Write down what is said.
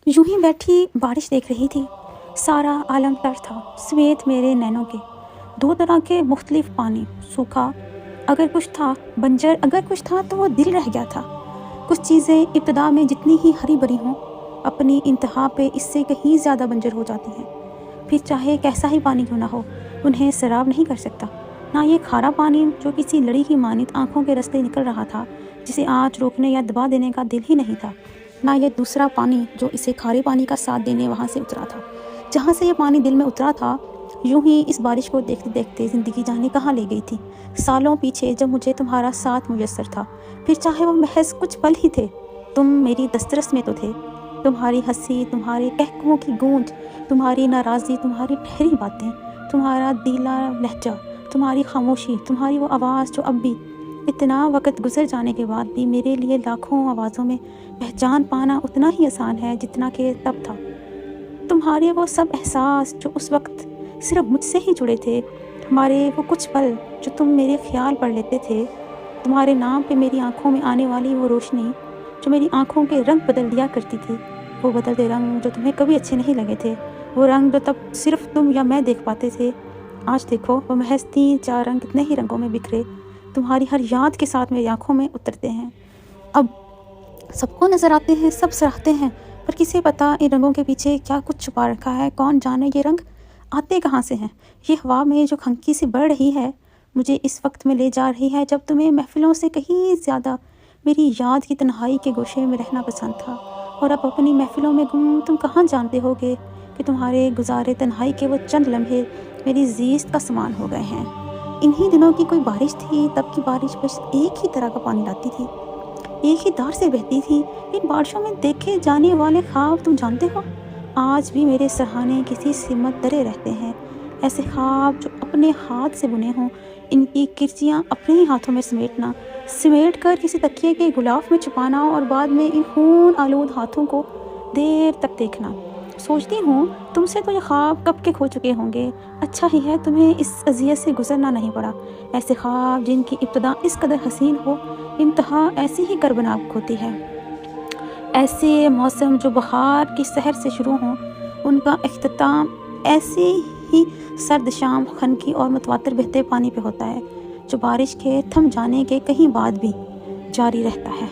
यूं ही बैठी बारिश देख रही थी। सारा आलम तर था समेत मेरे नैनों के। दो तरह के मुख्तलिफ पानी, सूखा अगर कुछ था, बंजर अगर कुछ था, तो वो दिल रह गया था। कुछ चीज़ें इब्तदा में जितनी ही हरी भरी हों, अपनी इंतहा पे इससे कहीं ज़्यादा बंजर हो जाती हैं। फिर चाहे कैसा ही पानी क्यों ना हो, उन्हें सैराब नहीं कर सकता। ना ये खारा पानी जो किसी लड़ी की मानित आंखों के रास्ते निकल रहा था, जिसे आँच रोकने या दबा देने का दिल ही नहीं था। ना ये दूसरा पानी जो इसे खारे पानी का साथ देने वहाँ से उतरा था। जहाँ से ये पानी दिल में उतरा था, यूं ही इस बारिश को देखते देखते ज़िंदगी जाने कहाँ ले गई थी। सालों पीछे जब मुझे तुम्हारा साथ मुयस्सर था, फिर चाहे वो महज कुछ पल ही थे, तुम मेरी दस्तरस में तो थे। तुम्हारी हंसी, तुम्हारे कहकहों की गूंज, तुम्हारी नाराज़गी, तुम्हारी ठहरी बातें, तुम्हारा दीला लहजा, तुम्हारी खामोशी, तुम्हारी वो आवाज़ जो अब भी इतना वक्त गुजर जाने के बाद भी मेरे लिए लाखों आवाज़ों में पहचान पाना उतना ही आसान है जितना कि तब था। तुम्हारे वो सब एहसास जो उस वक्त सिर्फ मुझसे ही जुड़े थे, हमारे वो कुछ पल जो तुम मेरे ख्याल पढ़ लेते थे, तुम्हारे नाम पे मेरी आंखों में आने वाली वो रोशनी जो मेरी आंखों के रंग बदल दिया करती थी, वो बदलते रंग जो तुम्हें कभी अच्छे नहीं लगे थे, वो रंग जो तब सिर्फ तुम या मैं देख पाते थे। आज देखो वो महज 3-4 रंग कितने ही रंगों में बिखरे तुम्हारी हर याद के साथ मेरी आंखों में उतरते हैं। अब सबको नज़र आते हैं, सब सराहते हैं, पर किसे पता इन रंगों के पीछे क्या कुछ छुपा रखा है। कौन जाने ये रंग आते कहाँ से हैं। ये हवा में जो खंकी सी बढ़ रही है, मुझे इस वक्त में ले जा रही है जब तुम्हें महफिलों से कहीं ज़्यादा मेरी याद की तन्हाई के गोशे में रहना पसंद था। और अब अपनी महफिलों में गुम तुम कहाँ जानते होगे कि तुम्हारे गुजारे तन्हाई के वो चंद लम्हे मेरी ज़ीस्त का समान हो गए हैं। इन्हीं दिनों की कोई बारिश थी, तब की बारिश बस एक ही तरह का पानी लाती थी, एक ही धार से बहती थी। इन बारिशों में देखे जाने वाले ख्वाब तुम जानते हो, आज भी मेरे सराहने किसी सिमत दरे रहते हैं। ऐसे ख्वाब जो अपने हाथ से बुने हों, इनकी किरचियाँ अपने ही हाथों में समेट कर किसी तकिए के गुलाफ में छुपाना और बाद में इन खून आलूद हाथों को देर तक देखना। सोचती हूँ तुमसे तो ये ख्वाब कब के खो चुके होंगे। अच्छा ही है तुम्हें इस अज़ियत से गुजरना नहीं पड़ा। ऐसे ख्वाब जिनकी इब्तदा इस कदर हसीन हो, इंतहा ऐसी ही करबनाक होती है। ऐसे मौसम जो बहार की सहर से शुरू हों, उनका इख्तिताम ऐसे ही सर्द शाम खनकी और मुतवातिर बहते पानी पे होता है, जो बारिश के थम जाने के कहीं बाद भी जारी रहता है।